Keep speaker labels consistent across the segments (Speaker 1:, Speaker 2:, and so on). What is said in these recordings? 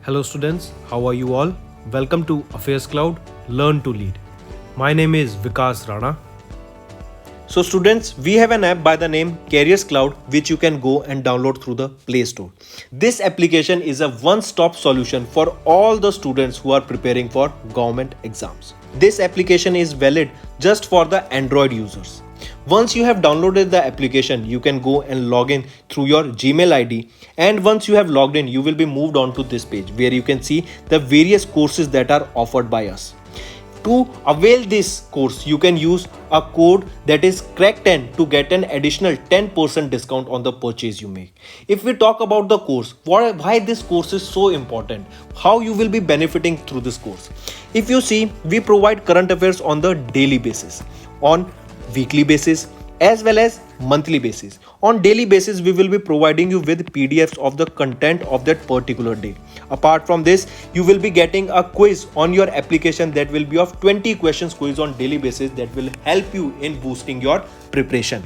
Speaker 1: Hello students, how are you all? Welcome to Affairscloud, Learn to Lead. My name is Vikas Rana. So students, we have an app by the name Cloud which you can go and download through the Play Store. This application is a one-stop solution for all the students who are preparing for government exams. This application is valid just for the Android users. Once you have downloaded the application, you can go and log in through your Gmail ID, and once you have logged in, you will be moved on to this page where you can see the various courses that are offered by us. To avail this course, you can use a code that is crack10 to get an additional 10% discount on the purchase you make. If we talk about the course, why this course is so important, how you will be benefiting through this course. If you see, we provide current affairs on the daily basis, on weekly basis, as well as monthly basis. On daily basis, we will be providing you with PDFs of the content of that particular day. Apart from this, you will be getting a quiz on your application that will be of 20 questions quiz on daily basis that will help you in boosting your preparation.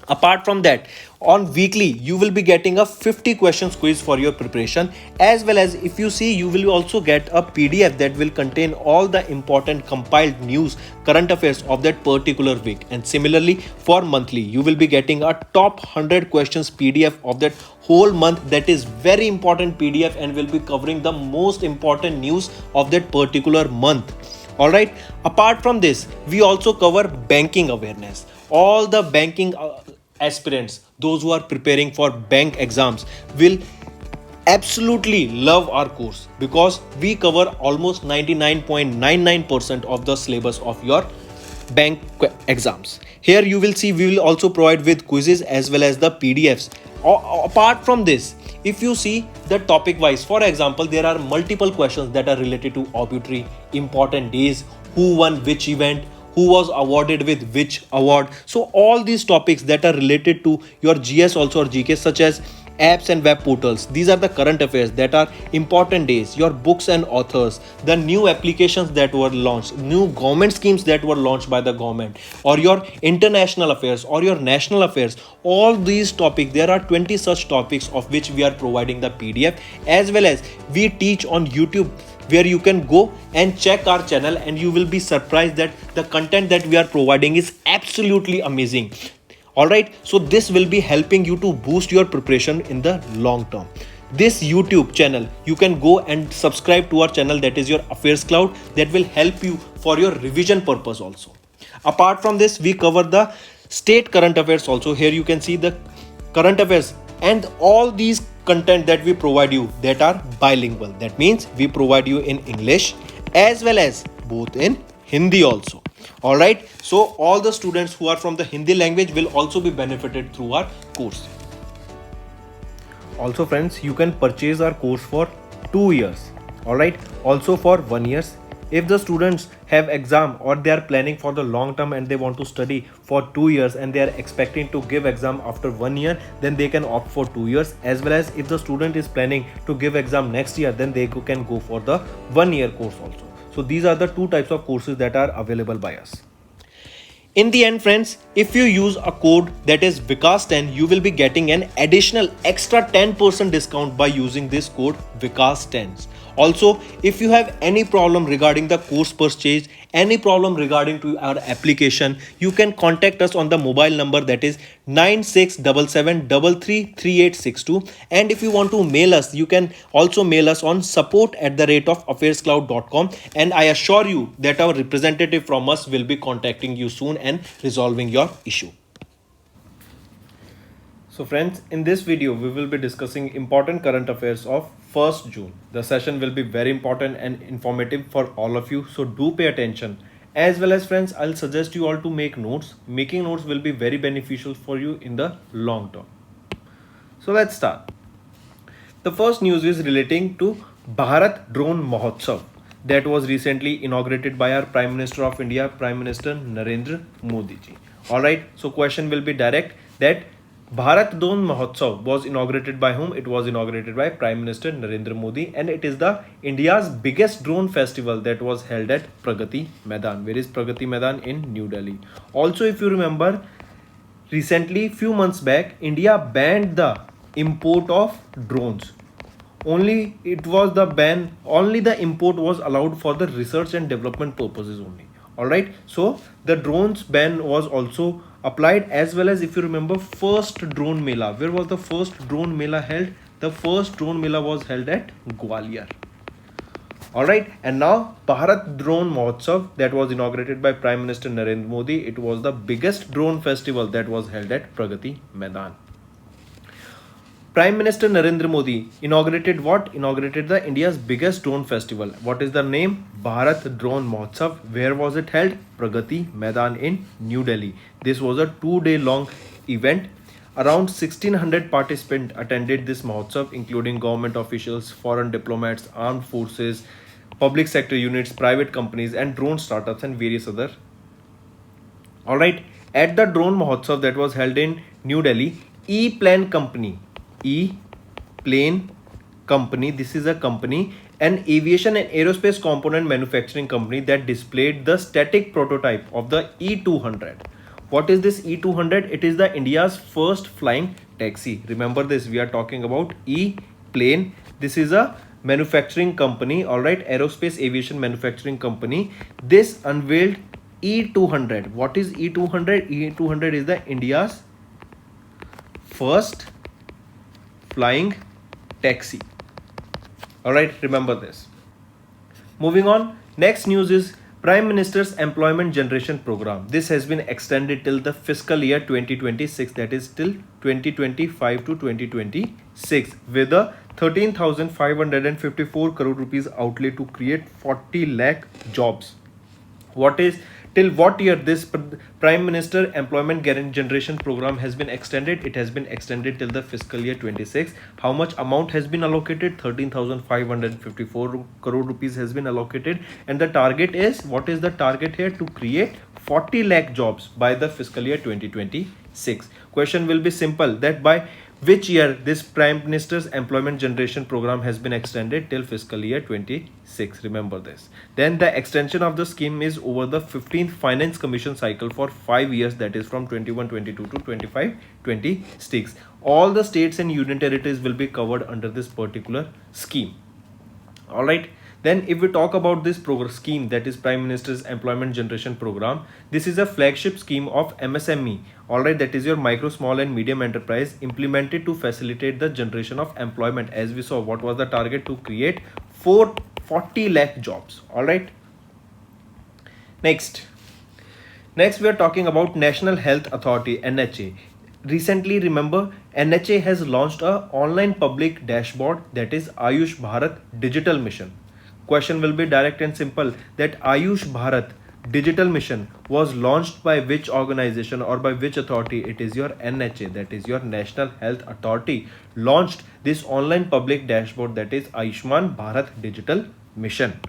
Speaker 1: Apart from that, on weekly, you will be getting a 50 questions quiz for your preparation, as well as if you see, you will also get a PDF that will contain all the important compiled news, current affairs of that particular week. And similarly, for monthly, you will be getting a top 100 questions PDF of that whole month. That is very important PDF and will be covering the most important news of that particular month. Alright, apart from this, we also cover banking awareness. All the banking aspirants, those who are preparing for bank exams, will absolutely love our course because we cover almost 99.99% of the syllabus of your bank exams. Here you will see we will also provide with quizzes as well as the PDFs. Apart from this, if you see the topic wise, for example, there are multiple questions that are related to obituary, important days, who won which event, who was awarded with which award. So all these topics that are related to your GS also or GK, such as apps and web portals, these are the current affairs that are important days, your books and authors, the new applications that were launched, new government schemes that were launched by the government, or your international affairs or your national affairs. All these topics, there are 20 such topics of which we are providing the PDF, as well as we teach on YouTube, where you can go and check our channel and you will be surprised that the content that we are providing is absolutely amazing. Alright, so this will be helping you to boost your preparation in the long term. This YouTube channel, you can go and subscribe to our channel, that is your Affairscloud, that will help you for your revision purpose also. Apart from this, we cover the state current affairs also. Here you can see the current affairs and all these content that we provide you that are bilingual. That means we provide you in English as well as both in Hindi also. Alright, so all the students who are from the Hindi language will also be benefited through our course. Also friends, you can purchase our course for 2 years. Alright, also for 1 year. If the students have exam or they are planning for the long term and they want to study for 2 years and they are expecting to give exam after 1 year, then they can opt for 2 years. As well as if the student is planning to give exam next year, then they can go for the 1 year course also. So these are the two types of courses that are available by us. In the end friends, if you use a code that is Vikas10, you will be getting an additional extra 10% discount by using this code Vikas10. Also, if you have any problem regarding the course purchase, any problem regarding to our application, you can contact us on the mobile number that is 9677333862. And if you want to mail us, you can also mail us on support@affairscloud.com, and I assure you that our representative from us will be contacting you soon and resolving your issue. So friends, in this video, we will be discussing important current affairs of 1st June. The session will be very important and informative for all of you. So do pay attention. As well as friends, I'll suggest you all to make notes. Making notes will be very beneficial for you in the long term. So let's start. The first news is relating to Bharat Drone Mahotsav that was recently inaugurated by our Prime Minister of India, Prime Minister Narendra Modi ji. Alright, so question will be direct that Bharat Drone Mahotsav was inaugurated by whom? It was inaugurated by Prime Minister Narendra Modi, and it is the India's biggest drone festival that was held at Pragati Maidan. Where is Pragati Maidan? In New Delhi. Also, if you remember, recently, few months back, India banned the import of drones. only it was the ban, only the import was allowed for the research and development purposes only. All right, so the drones ban was also applied, as well as, if you remember, first drone mela, where was the first drone mela held? The first drone mela was held at Gwalior. All right, and now Bharat Drone Mahotsav, that was inaugurated by Prime Minister Narendra Modi. It was the biggest drone festival that was held at Pragati Maidan. Prime Minister Narendra Modi inaugurated what? Inaugurated the India's biggest drone festival. What is the name? Bharat Drone Mahotsav. Where was it held? Pragati Maidan in New Delhi. This was a 2-day long event. Around 1600 participants attended this Mahotsav, including government officials, foreign diplomats, armed forces, public sector units, private companies, and drone startups, and various other. Alright, at the drone Mahotsav that was held in New Delhi, E-Plane Company, this is a company, an aviation and aerospace component manufacturing company, that displayed the static prototype of the E200. What is this E200? It is the India's first flying taxi. Remember this, we are talking about E-Plane. This is a manufacturing company, all right, aerospace aviation manufacturing company. This unveiled E200. What is E200? E200 is the India's first flying taxi. All right, remember this. Moving on, next news is Prime Minister's Employment Generation Program. This has been extended till the fiscal year 2026, that is till 2025 to 2026, with a 13,554 crore rupees outlay to create 40 lakh jobs. What is, till what year this Prime Minister Employment Generation Program has been extended? It has been extended till the fiscal year 26. How much amount has been allocated? 13,554 crore rupees has been allocated, and the target is, what is the target here? To create 40 lakh jobs by the fiscal year 2026. Question will be simple, that by which year this Prime Minister's Employment Generation Program has been extended? Till fiscal year 26. Remember this. Then the extension of the scheme is over the 15th Finance Commission cycle for 5 years, that is from 21-22 to 25-26. All the states and union territories will be covered under this particular scheme. All right. Then if we talk about this scheme, that is Prime Minister's Employment Generation Program, this is a flagship scheme of MSME, alright, that is your micro, small and medium enterprise, implemented to facilitate the generation of employment. As we saw, what was the target? To create 40 lakh jobs. Alright. Next we are talking about National Health Authority, NHA. Recently, remember, NHA has launched a online public dashboard, that is Ayush Bharat Digital Mission. Question will be direct and simple, that Ayush Bharat Digital Mission was launched by which organization or by which authority? It is your NHA, that is your National Health Authority, launched this online public dashboard, that is Ayushman Bharat Digital Mission.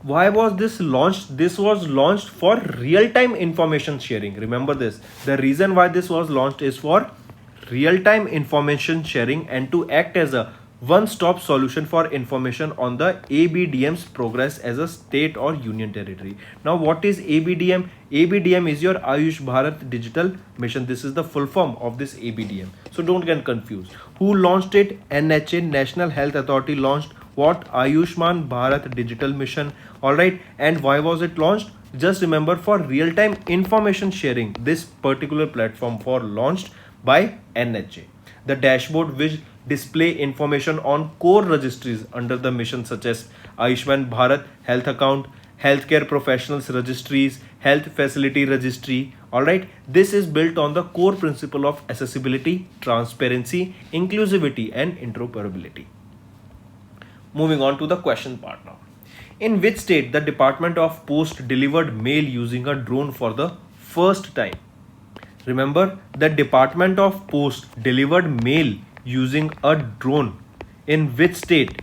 Speaker 1: Why was this launched? This was launched for real-time information sharing. Remember this. The reason why this was launched is for real-time information sharing and to act as a one-stop solution for information on the ABDM's progress as a state or union territory. Now, what is ABDM? ABDM is your Ayush Bharat Digital Mission. This is the full form of this ABDM. So don't get confused. Who launched it? NHA, National Health Authority, launched what? Ayushman Bharat Digital Mission. All right. And why was it launched? Just remember, for real-time information sharing, this particular platform for launched by NHA. The dashboard which display information on core registries under the mission, such as Ayushman Bharat Health Account, Healthcare Professionals Registries, Health Facility Registry. Alright, this is built on the core principle of accessibility, transparency, inclusivity and interoperability. Moving on to the question part now. In which state the Department of Post delivered mail using a drone for the first time? Remember, the Department of Post delivered mail using a drone. In which state?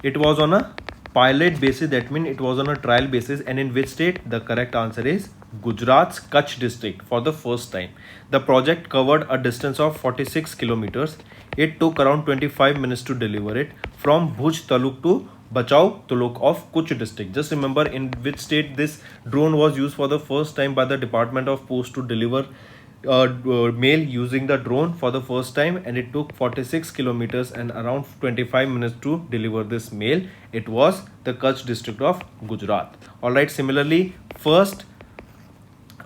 Speaker 1: It was on a pilot basis, that means it was on a trial basis. And in which state? The correct answer is Gujarat's Kutch district for the first time. The project covered a distance of 46 kilometers. It took around 25 minutes to deliver it from Bhuj Taluk to Bachau Taluk of Kutch district. Just remember in which state this drone was used for the first time by the Department of Post to deliver male using the drone for the first time, and it took 46 kilometers and around 25 minutes to deliver this mail. It was the Kutch district of Gujarat. Alright, similarly, first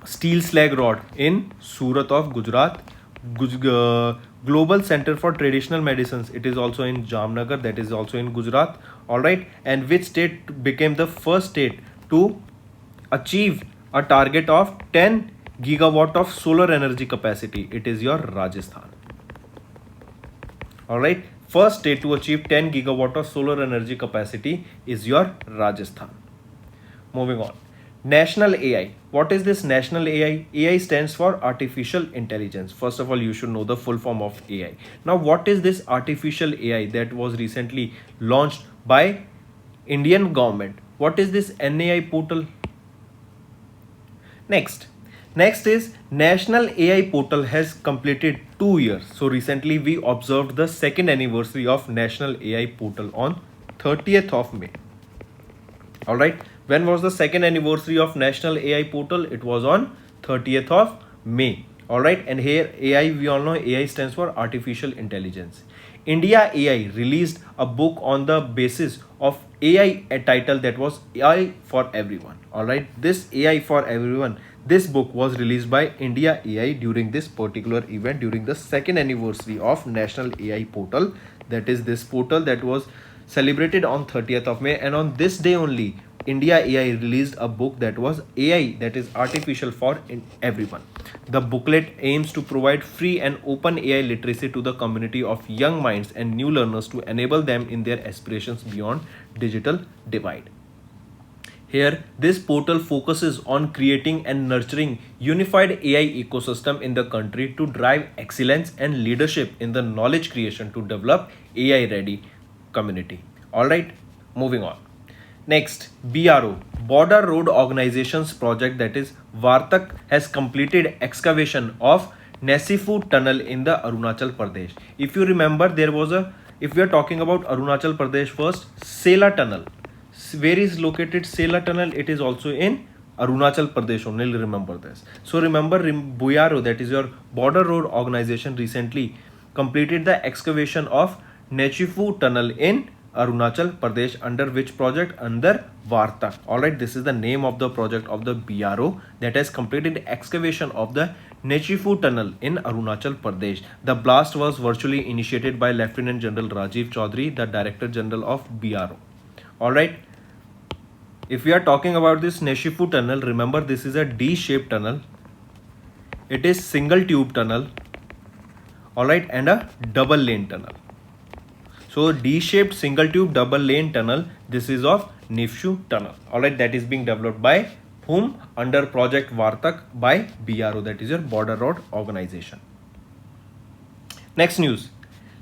Speaker 1: steel slag rod in Surat of Gujarat. Global Center for Traditional Medicines, it is also in Jamnagar, that is also in Gujarat. Alright, and which state became the first state to achieve a target of 10 gigawatt of solar energy capacity? It is your Rajasthan. Alright, first state to achieve 10 gigawatt of solar energy capacity is your Rajasthan. Moving on. National AI. What is this national AI? AI stands for artificial intelligence. First of all, you should know the full form of AI. Now, what is this artificial AI that was recently launched by Indian government? What is this NAI portal? Next is National AI portal has completed 2 years. So recently we observed the second anniversary of National AI portal on 30th of May. Alright, when was the second anniversary of National AI portal? It was on 30th of May. Alright, and here AI, we all know AI stands for artificial intelligence. India AI released a book on the basis of AI, a title that was AI for Everyone. Alright, this AI for Everyone, this book was released by India AI during this particular event, during the second anniversary of National AI portal. That is this portal that was celebrated on 30th of May, and on this day only India AI released a book that was AI, that is artificial for everyone. The booklet aims to provide free and open AI literacy to the community of young minds and new learners to enable them in their aspirations beyond digital divide. Here, this portal focuses on creating and nurturing unified AI ecosystem in the country to drive excellence and leadership in the knowledge creation to develop AI ready community. Alright, moving on. Next, BRO, Border Road Organizations project, that is Vartak, has completed excavation of Nesifu tunnel in the Arunachal Pradesh. If you remember, there was if we are talking about Arunachal Pradesh first, Sela tunnel. Where is located Sela tunnel? It is also in Arunachal Pradesh only, remember this. So remember, BRO, that is your Border Road Organization, recently completed the excavation of Nechifu tunnel in Arunachal Pradesh. Under which project? Under Vartak. Alright, this is the name of the project of the BRO that has completed excavation of the Nechifu tunnel in Arunachal Pradesh. The blast was virtually initiated by Lieutenant General Rajiv Chaudhary, the Director General of BRO. Alright, if we are talking about this Nechifu tunnel, remember this is a D-shaped tunnel. It is single tube tunnel. Alright, and a double lane tunnel. So D-shaped single tube double lane tunnel, this is of Nechifu tunnel. Alright, that is being developed by whom? Under project Vartak by BRO, that is your Border Road Organization. Next news.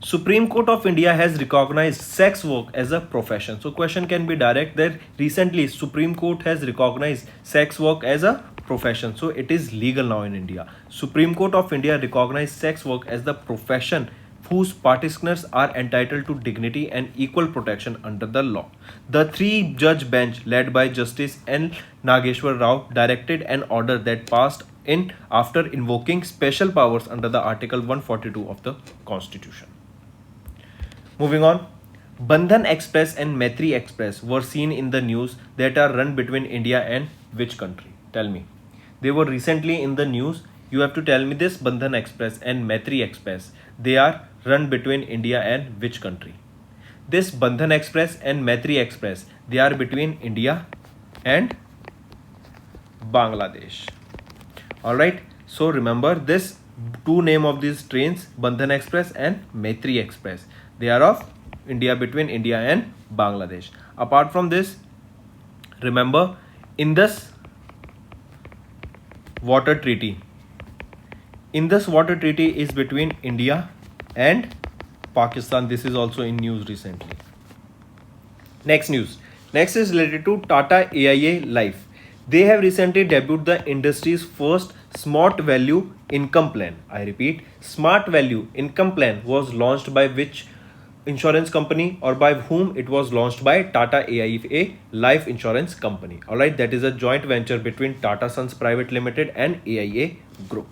Speaker 1: Supreme Court of India has recognized sex work as a profession. So question can be direct that recently Supreme Court has recognized sex work as a profession. So it is legal now in India. Supreme Court of India recognized sex work as the profession whose participants are entitled to dignity and equal protection under the law. The 3-judge bench led by Justice N. Nageshwar Rao directed an order that passed in after invoking special powers under the Article 142 of the Constitution. Moving on, Bandhan Express and Maitri Express were seen in the news that are run between India and which country? Tell me. They were recently in the news. You have to tell me this Bandhan Express and Maitri Express. They are run between India and which country? This Bandhan Express and Maitri Express, they are between India and Bangladesh. Alright, so remember this two name of these trains, Bandhan Express and Maitri Express. They are of India, between India and Bangladesh. Apart from this, remember Indus Water Treaty. Indus Water Treaty is between India and Pakistan. This is also in news recently. Next news. Next is related to Tata AIA Life. They have recently debuted the industry's first Smart Value Income Plan. I repeat, Smart Value Income Plan was launched by which insurance company, or by whom it was launched? By Tata AIA Life Insurance Company. Alright, that is a joint venture between Tata Sons Private Limited and AIA Group.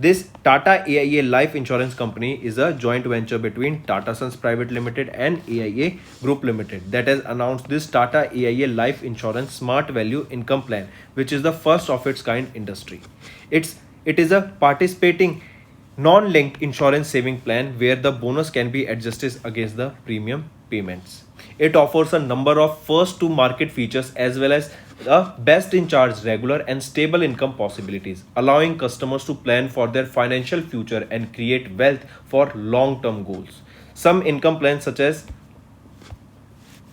Speaker 1: This Tata AIA Life Insurance Company is a joint venture between Tata Sons Private Limited and AIA Group Limited that has announced this Tata AIA Life Insurance Smart Value Income Plan, which is the first of its kind industry. It is a participating non-linked insurance saving plan where the bonus can be adjusted against the premium payments. It offers a number of first to market features as well as the best in charge regular and stable income possibilities, allowing customers to plan for their financial future and create wealth for long term goals. Some income plans such as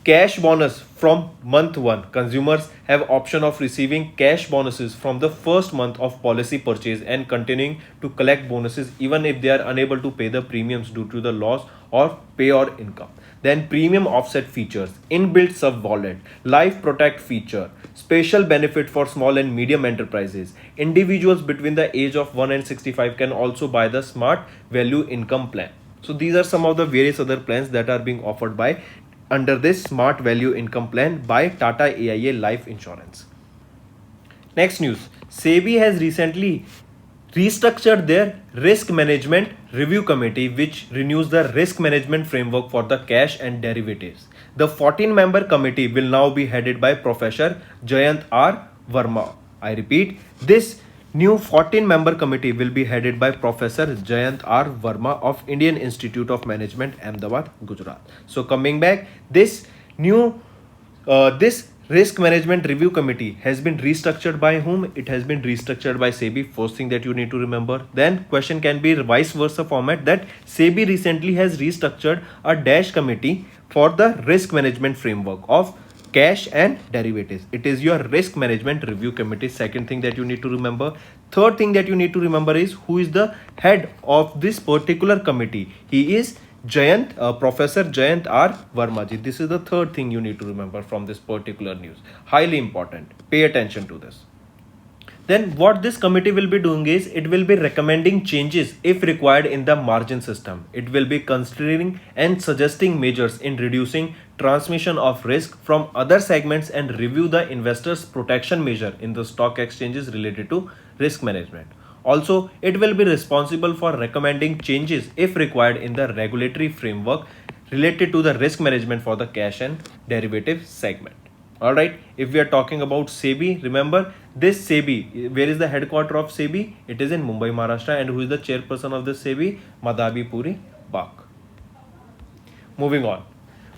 Speaker 1: cash bonus from month 1. Consumers have option of receiving cash bonuses from the first month of policy purchase and continuing to collect bonuses even if they are unable to pay the premiums due to the loss or pay or income. Then premium offset features, inbuilt sub wallet, life protect feature, special benefit for small and medium enterprises. Individuals between the age of 1 and 65 can also buy the smart value income plan. So these are some of the various other plans that are being offered by under this smart value income plan by Tata AIA Life Insurance. Next news, Sebi has recently restructured their risk management review committee, which renews the risk management framework for the cash and derivatives. The 14-member committee will now be headed by Professor Jayant R. Verma. I repeat, this new 14-member committee will be headed by Professor Jayant R. Verma of Indian Institute of Management, Ahmedabad, Gujarat. So coming back, this risk management review committee has been restructured by whom? It has been restructured by Sebi. First thing that you need to remember. Then question can be vice versa format, that Sebi recently has restructured a dash committee for the risk management framework of cash and derivatives. It is your risk management review committee. Second thing that you need to remember. Third thing that you need to remember is who is the head of this particular committee. He is Professor Jayant R. Verma ji. This is the third thing you need to remember from this particular news. Highly important. Pay attention to this. Then what this committee will be doing is it will be recommending changes if required in the margin system. It will be considering and suggesting measures in reducing transmission of risk from other segments and review the investors protection measure in the stock exchanges related to risk management. Also, it will be responsible for recommending changes if required in the regulatory framework related to the risk management for the cash and derivative segment. Alright, if we are talking about Sebi, remember this Sebi, where is the headquarter of Sebi? It is in Mumbai, Maharashtra, and who is the chairperson of this Sebi? Madhabi Puri Bak. Moving on.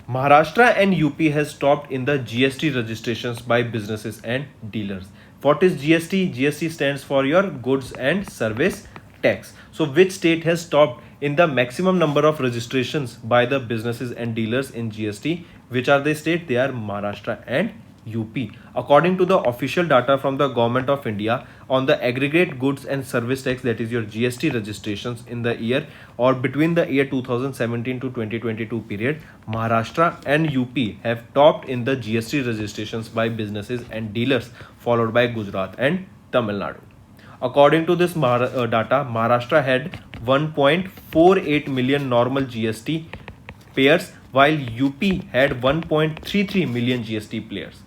Speaker 1: Maharashtra and UP has stopped in the GST registrations by businesses and dealers. What is GST? GST stands for your goods and service tax. So which state has stopped in the maximum number of registrations by the businesses and dealers in GST? Which are the states? They are Maharashtra and UP. According to the official data from the Government of India on the aggregate goods and service tax, that is your GST registrations in the year or between the year 2017 to 2022 period, Maharashtra and UP have topped in the GST registrations by businesses and dealers, followed by Gujarat and Tamil Nadu. According to this data, Maharashtra had 1.48 million normal GST payers, while UP had 1.33 million GST payers.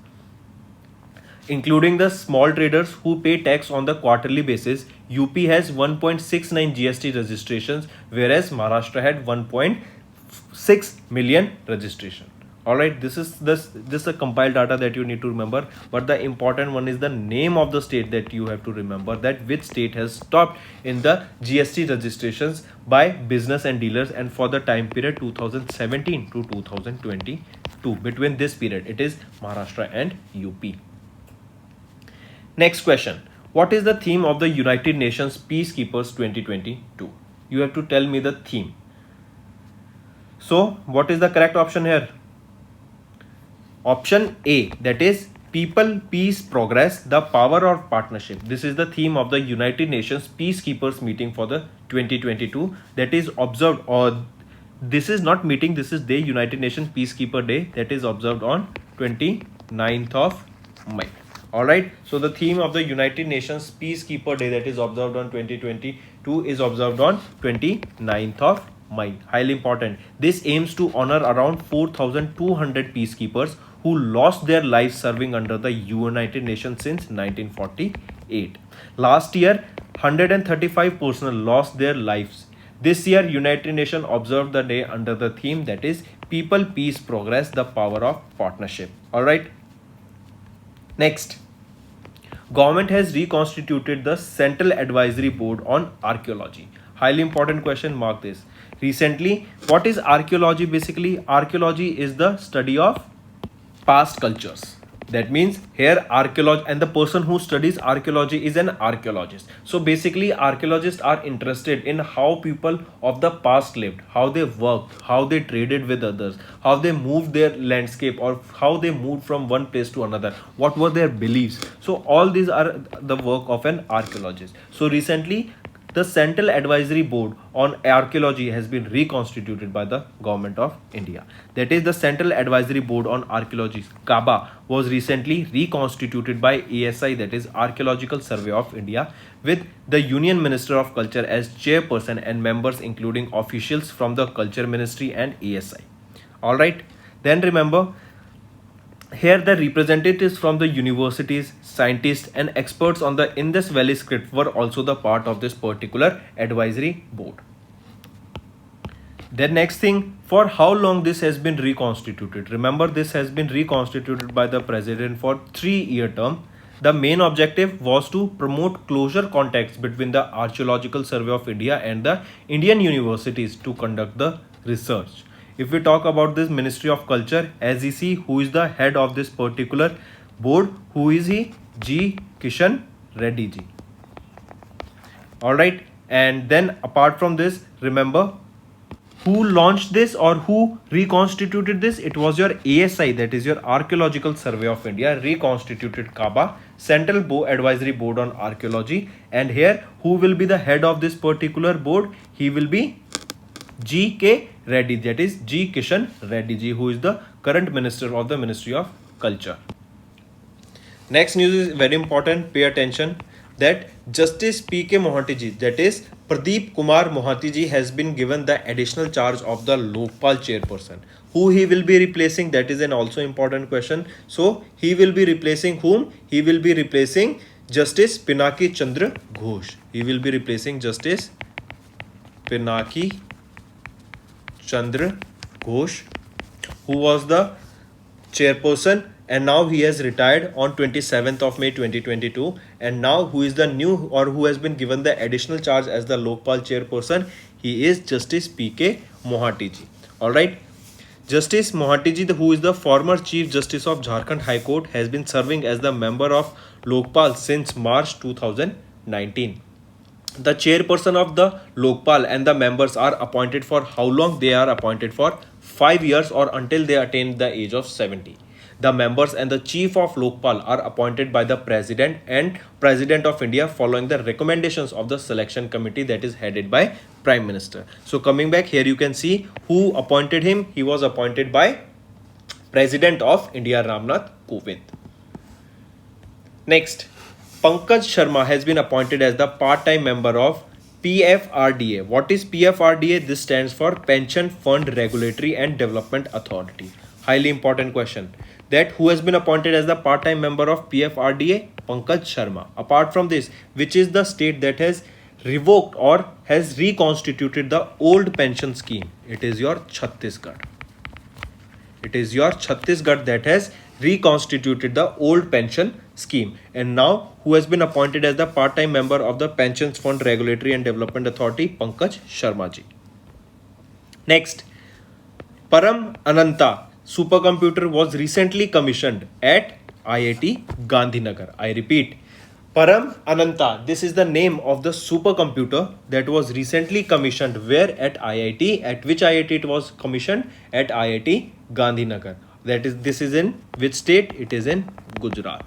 Speaker 1: Including the small traders who pay tax on the quarterly basis, UP has 1.69 GST registrations, whereas Maharashtra had 1.6 million registration. Alright, this is a compiled data that you need to remember, but the important one is the name of the state that you have to remember, that which state has stopped in the GST registrations by business and dealers, and for the time period 2017 to 2022. Between this period, it is Maharashtra and UP. Next question. What is the theme of the United Nations Peacekeepers 2022? You have to tell me the theme. So, what is the correct option here? Option A, that is People, Peace, Progress, the Power of Partnership. This is the theme of the United Nations Peacekeepers meeting for the 2022 that is observed, or this is not meeting, this is Day, United Nations Peacekeeper Day, that is observed on 29th of May. Alright, so the theme of the United Nations Peacekeeper Day that is observed on 2022 is observed on 29th of May. Highly important. This aims to honor around 4,200 peacekeepers who lost their lives serving under the United Nations since 1948. Last year, 135 personnel lost their lives. This year, United Nations observed the day under the theme that is People, Peace, Progress, the Power of Partnership. Alright. Next. Government has reconstituted the Central Advisory Board on Archaeology. Highly important question, mark this. Recently, what is archaeology basically? Archaeology is the study of past cultures. That means here archaeology, and the person who studies archaeology is an archaeologist. So basically archaeologists are interested in how people of the past lived, how they worked, how they traded with others, how they moved their landscape, or how they moved from one place to another, what were their beliefs. So all these are the work of an archaeologist. So recently the Central Advisory Board on Archaeology has been reconstituted by the Government of India. That is, the Central Advisory Board on Archaeology, CABA, was recently reconstituted by ASI, that is Archaeological Survey of India, with the Union Minister of Culture as chairperson and members including officials from the Culture Ministry and ASI. Alright, then remember, here the representatives from the universities, scientists and experts on the Indus Valley script were also the part of this particular advisory board. Then next thing, for how long this has been reconstituted? Remember, this has been reconstituted by the president for 3-year term. The main objective was to promote closer contacts between the Archaeological Survey of India and the Indian universities to conduct the research. If we talk about this Ministry of Culture, as you see, who is the head of this particular board? Who is he? G. Kishan Reddy ji. Alright, and then apart from this, remember, who launched this or who reconstituted this? It was your ASI, that is your Archaeological Survey of India, reconstituted CABA, Central Advisory Board on Archaeology. And here, who will be the head of this particular board? He will be G.K. Reddy, that is G. Kishan Reddy ji, who is the current minister of the Ministry of Culture. Next news is very important, pay attention, that Justice P.K. Mohanty ji, that is Pradeep Kumar Mohanty ji, has been given the additional charge of the Lokpal chairperson. Who he will be replacing? That is an also important question. So he will be replacing whom? He will be replacing Justice Pinaki Chandra Ghosh. He will be replacing Justice Pinaki Chandra Ghosh, who was the chairperson, and now he has retired on 27th of May 2022. And now who is the new, or who has been given the additional charge as the Lokpal chairperson? He is Justice P.K. Mohanty ji. Alright. Justice Mohanty ji, who is the former Chief Justice of Jharkhand High Court, has been serving as the member of Lokpal since March 2019. The chairperson of the Lokpal and the members are appointed for how long? They are appointed for 5 years or until they attain the age of 70. The members and the chief of Lokpal are appointed by the president and president of India following the recommendations of the selection committee that is headed by Prime Minister. So coming back here, you can see who appointed him. He was appointed by President of India Ramnath Kovind. Next, Pankaj Sharma has been appointed as the part-time member of PFRDA. What is PFRDA? This stands for Pension Fund Regulatory and Development Authority. Highly important question. That who has been appointed as the part-time member of PFRDA? Pankaj Sharma. Apart from this, which is the state that has revoked or has reconstituted the old pension scheme? It is your Chhattisgarh. It is your Chhattisgarh that has reconstituted the old pension scheme. And now who has been appointed as the part-time member of the Pensions Fund Regulatory and Development Authority? Pankaj Sharma ji. Next, Param Ananta supercomputer was recently commissioned at IIT Gandhinagar. I repeat, Param Ananta, this is the name of the supercomputer that was recently commissioned. Where? At IIT. At which IIT it was commissioned? At IIT Gandhinagar. That is, this is in which state? It is in Gujarat.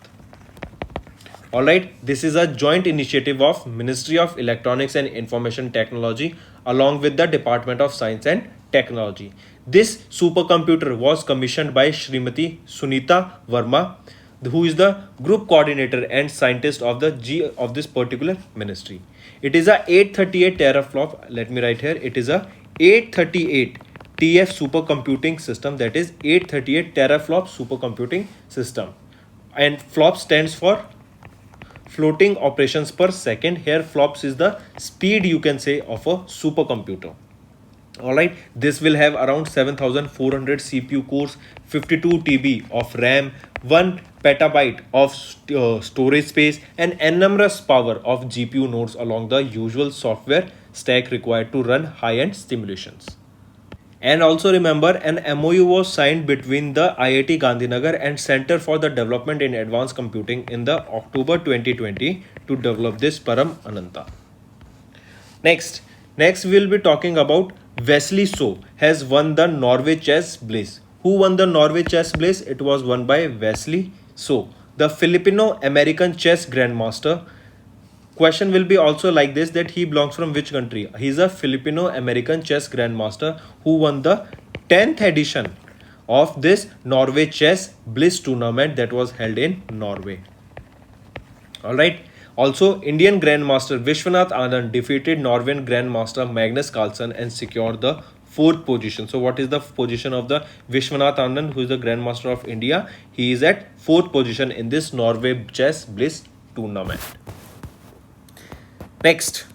Speaker 1: Alright, this is a joint initiative of Ministry of Electronics and Information Technology along with the Department of Science and Technology. This supercomputer was commissioned by Srimati Sunita Verma, who is the group coordinator and scientist of this particular ministry. It is a 838 teraflop. Let me write here. It is a 838 TF supercomputing system, that is 838 teraflop supercomputing system. And flop stands for floating operations per second. Here flops is the speed, you can say, of a supercomputer. Alright, this will have around 7400 CPU cores, 52 TB of RAM, 1 petabyte of storage space, and enormous power of GPU nodes along the usual software stack required to run high-end simulations. And also remember, an MOU was signed between the IIT Gandhinagar and Center for the Development in Advanced Computing in the October 2020 to develop this param ananta. Next we'll be talking about Wesley So has won the Norway Chess Bliss. Who won the Norway Chess Bliss? It was won by Wesley So, the Filipino American chess grandmaster. Question will be also like this, that he belongs from which country? He is a Filipino American chess grandmaster who won the 10th edition of this Norway Chess Bliss tournament that was held in Norway. Alright. Also, Indian Grandmaster Vishwanath Anand defeated Norwegian Grandmaster Magnus Carlsen and secured the fourth position. So, what is the position of the Vishwanath Anand, who is the Grandmaster of India? He is at fourth position in this Norway Chess Bliss tournament. Next,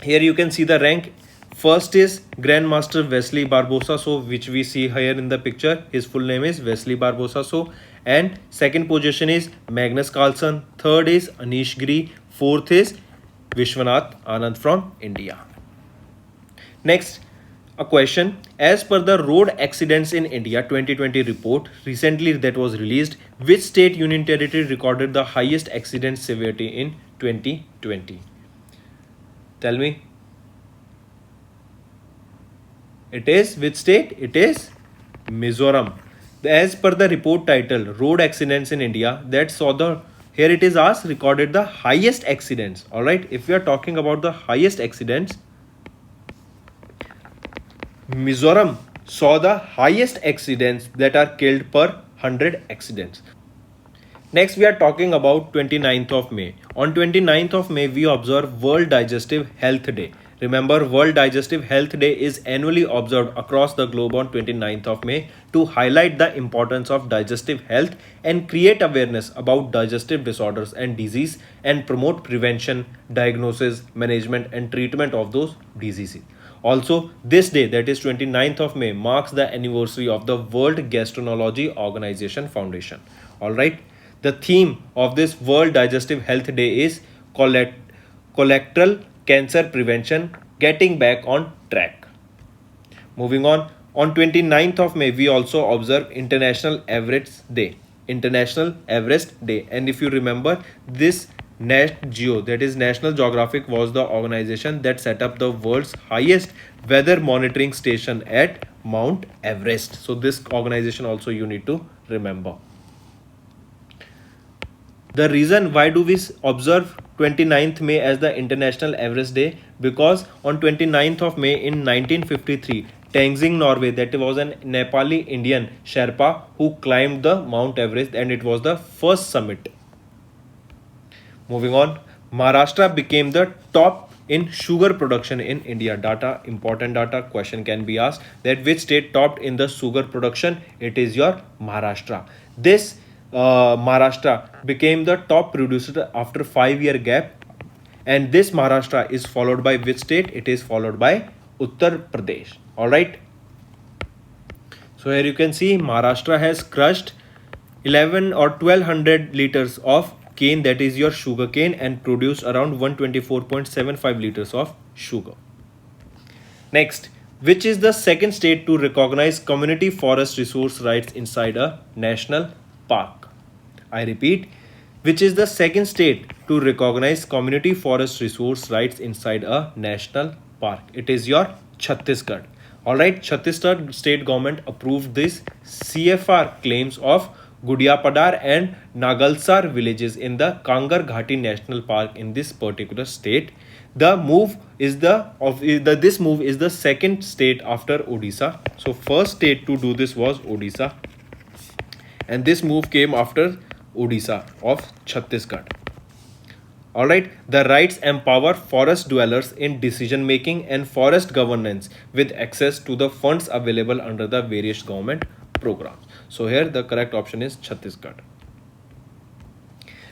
Speaker 1: here you can see the rank. First is Grandmaster Wesley Barbosa So, which we see here in the picture. His full name is Wesley Barbosa So. And second position is Magnus Carlsen. Third is Anish Giri. Fourth is Vishwanath Anand from India. Next, a question. As per the Road Accidents in India 2020 report recently that was released, which state union territory recorded the highest accident severity in 2020? Tell me. It is which state? It is Mizoram. As per the report title, Road Accidents in India, that saw the, here it is asked, recorded the highest accidents. Alright, if we are talking about the highest accidents, Mizoram saw the highest accidents that are killed per 100 accidents. Next, we are talking about 29th of May. On 29th of May, we observe World Digestive Health Day. Remember, World Digestive Health Day is annually observed across the globe on 29th of May to highlight the importance of digestive health and create awareness about digestive disorders and disease and promote prevention, diagnosis, management and treatment of those diseases. Also, this day, that is 29th of May, marks the anniversary of the World Gastroenterology Organization Foundation. Alright, the theme of this World Digestive Health Day is colorectal cancer prevention, getting back on track. Moving on 29th of May, we also observe International Everest Day. International Everest Day. And if you remember, this Nat Geo, that is National Geographic, was the organization that set up the world's highest weather monitoring station at Mount Everest. So this organization also you need to remember. The reason why do we observe 29th May as the International Everest Day? Because on 29th of May in 1953, Tenzing Norway, that was an Nepali Indian Sherpa who climbed the Mount Everest, and it was the first summit. Moving on, Maharashtra became the top in sugar production in India. Data, important data, question can be asked that which state topped in the sugar production? It is your Maharashtra. This Maharashtra became the top producer after 5-year gap, and this Maharashtra is followed by which state? It is followed by Uttar Pradesh. Alright, so here you can see Maharashtra has crushed 11 or 1200 liters of cane, that is your sugar cane, and produced around 124.75 liters of sugar. Next, which is the second state to recognize community forest resource rights inside a national park? I repeat, which is the second state to recognize community forest resource rights inside a national park? It is your Chhattisgarh. Alright, Chhattisgarh state government approved this CFR claims of Gudiapadar and Nagalsar villages in the Kangar Ghati National Park in this particular state. The move is this move is the second state after Odisha. So first state to do this was Odisha, and this move came after Odisha of Chhattisgarh. Alright, the rights empower forest dwellers in decision making and forest governance with access to the funds available under the various government programs. So here the correct option is Chhattisgarh.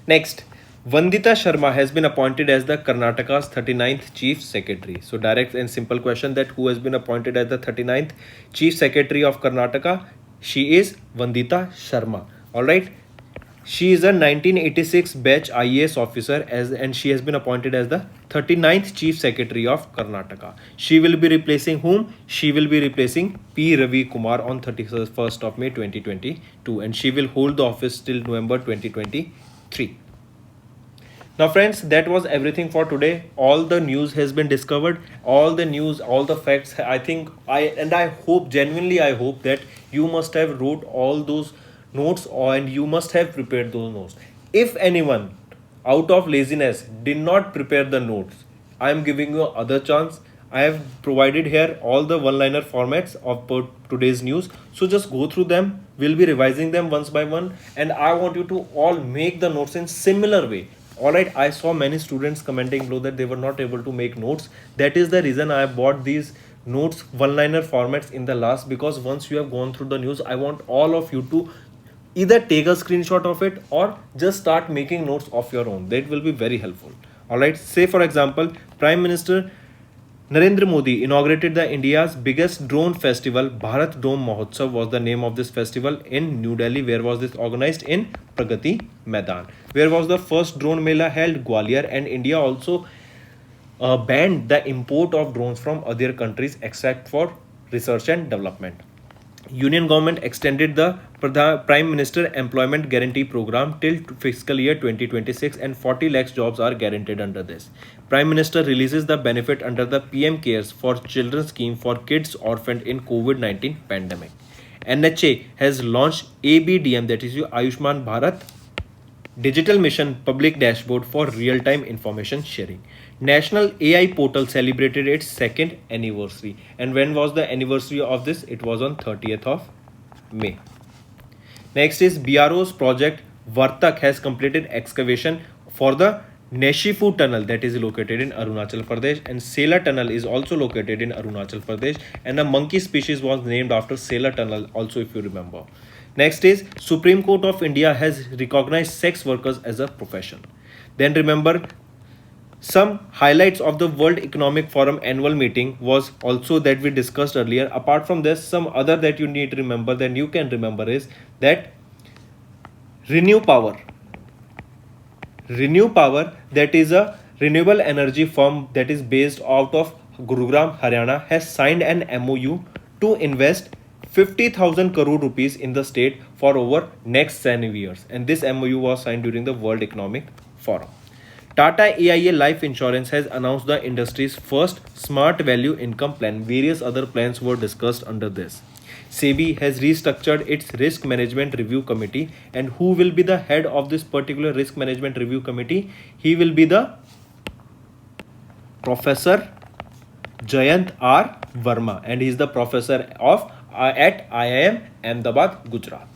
Speaker 1: Next, Vandita Sharma has been appointed as the Karnataka's 39th Chief Secretary. So direct and simple question, that who has been appointed as the 39th Chief Secretary of Karnataka? She is Vandita Sharma. Alright. She is a 1986 batch IAS officer and she has been appointed as the 39th Chief Secretary of Karnataka. She will be replacing whom? She will be replacing P. Ravi Kumar on 31st of May 2022 and she will hold the office till November 2023. Now friends, that was everything for today. All the news has been discovered, all the news, all the facts. I hope, genuinely I hope that you must have wrote all those notes and you must have prepared those notes. If anyone out of laziness did not prepare the notes, I am giving you other chance. I have provided here all the one-liner formats of today's news. So just go through them. We'll be revising them once by one. And I want you to all make the notes in similar way. Alright, I saw many students commenting below that they were not able to make notes. That is the reason I bought these notes one-liner formats in the last, because once you have gone through the news, I want all of you to either take a screenshot of it or just start making notes of your own. That will be very helpful. Alright, say for example, Prime Minister Narendra Modi inaugurated the India's biggest drone festival. Bharat Drone Mahotsav was the name of this festival in New Delhi. Where was this organized? In Pragati Maidan. Where was the first drone mela held? Gwalior. And India also banned the import of drones from other countries except for research and development. Union government extended the Prime Minister Employment Guarantee Program till fiscal year 2026 and 40 lakhs jobs are guaranteed under this. Prime Minister releases the benefit under the PM Cares for Children scheme for kids orphaned in COVID-19 pandemic. NHA has launched ABDM, that is your Ayushman Bharat Digital Mission Public Dashboard for real-time information sharing. National AI Portal celebrated its second anniversary. And when was the anniversary of this? It was on 30th of May. Next is BRO's project Vartak has completed excavation for the Neshifu tunnel that is located in Arunachal Pradesh, and Sela tunnel is also located in Arunachal Pradesh, and a monkey species was named after Sela tunnel also, if you remember. Next is Supreme Court of India has recognized sex workers as a profession. Then remember, some highlights of the World Economic Forum annual meeting was also that we discussed earlier. Apart from this, some other that you need to remember, that you can remember, is that Renew Power, that is a renewable energy firm that is based out of Gurugram, Haryana, has signed an MOU to invest 50,000 crore rupees in the state for over next 7 years, and this MOU was signed during the World Economic Forum. Tata AIA Life Insurance has announced the industry's first smart value income plan. Various other plans were discussed under this. Sebi has restructured its risk management review committee, and who will be the head of this particular risk management review committee? He will be the Professor Jayant R. Verma, and he is the professor of at IIM Ahmedabad, Gujarat.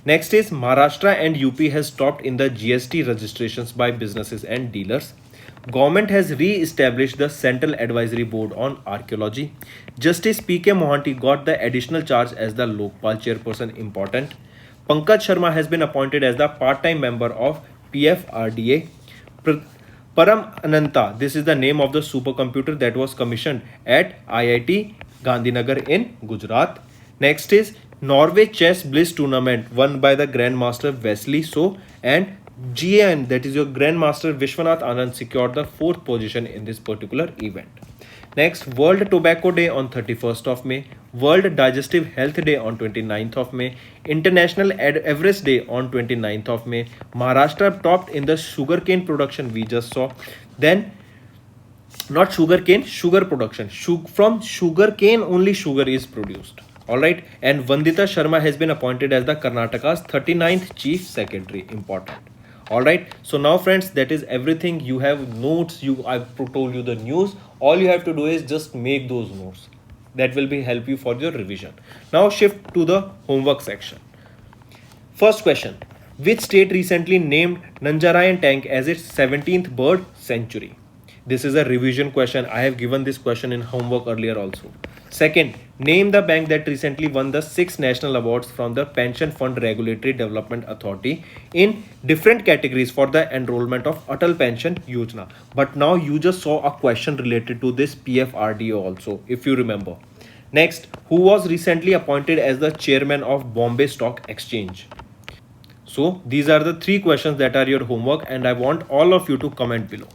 Speaker 1: Next is Maharashtra and UP has stopped in the GST registrations by businesses and dealers. Government has re-established the Central Advisory Board on Archaeology. Justice P.K. Mohanty got the additional charge as the Lokpal chairperson. Important. Pankaj Sharma has been appointed as the part-time member of PFRDA. Param Ananta, this is the name of the supercomputer that was commissioned at IIT Gandhinagar in Gujarat. Next is Norway Chess Bliss Tournament won by the Grandmaster Wesley So, and GAN, that is your Grandmaster Vishwanath Anand, secured the 4th position in this particular event. Next, World Tobacco Day on 31st of May, World Digestive Health Day on 29th of May, International Everest Day on 29th of May. Maharashtra topped in the sugarcane production we just saw. Then, not sugarcane, sugar production. From sugarcane only sugar is produced. Alright, and Vandita Sharma has been appointed as the Karnataka's 39th Chief Secretary. Important. Alright, so now friends, that is everything. You have notes, I've told you the news. All you have to do is just make those notes. That will be help you for your revision. Now shift to the homework section. First question. Which state recently named Nanjarayan Tank as its 17th bird sanctuary? This is a revision question. I have given this question in homework earlier also. Second, name the bank that recently won the 6 national awards from the Pension Fund Regulatory Development Authority in different categories for the enrollment of Atal Pension Yojana. But now you just saw a question related to this PFRDO also, if you remember. Next, who was recently appointed as the chairman of Bombay Stock Exchange? So these are the 3 questions that are your homework, and I want all of you to comment below.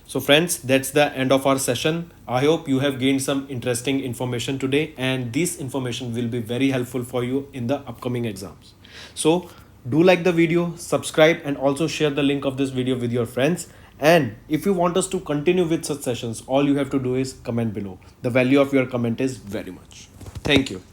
Speaker 1: So friends, that's the end of our session. I hope you have gained some interesting information today, and this information will be very helpful for you in the upcoming exams. So do like the video, subscribe, and also share the link of this video with your friends. And if you want us to continue with such sessions, all you have to do is comment below. The value of your comment is very much. Thank you.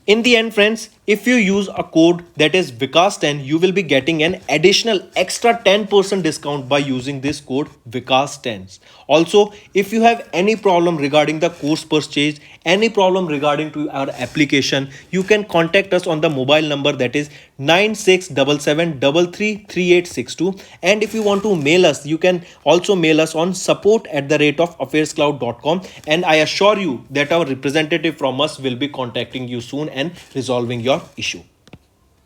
Speaker 1: In the end, friends, if you use a code that is Vikas10, you will be getting an additional extra 10% discount by using this code Vikas10. Also, if you have any problem regarding the course purchase, any problem regarding to our application, you can contact us on the mobile number that is 9677333862. And if you want to mail us, you can also mail us on support@affairscloud.com, and I assure you that our representative from us will be contacting you soon and resolving your issue.